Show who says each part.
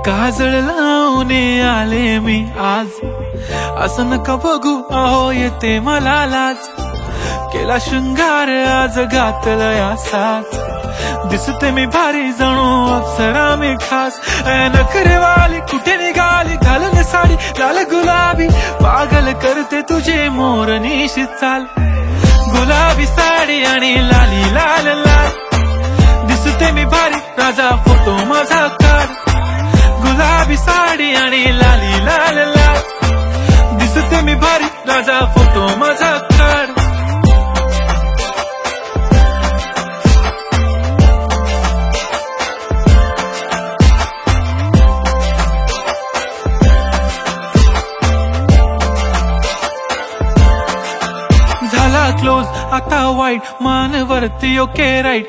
Speaker 1: काजळ लावून आले मी आज, असं नका बघू अहो येते मला लाज. केला शृंगार आज घातलं या साज, दिसते मी भारी जणू अप्सरा मी खास. नखरेवाली कुठे निघाली घालून साडी लाल गुलाबी, पागल करते तुझे मोरनीशी चाल. गुलाबी साडी आणि लाली लाल लाल, दिसते मी भारी राजा फोटो माझा काढ. गुलाबी साडी आणि लाली लाल लाल, दिसते मी भारी राजा फोटो माझा काढ. झाला क्लोज आता वाईट, मान वरती ओके राईट.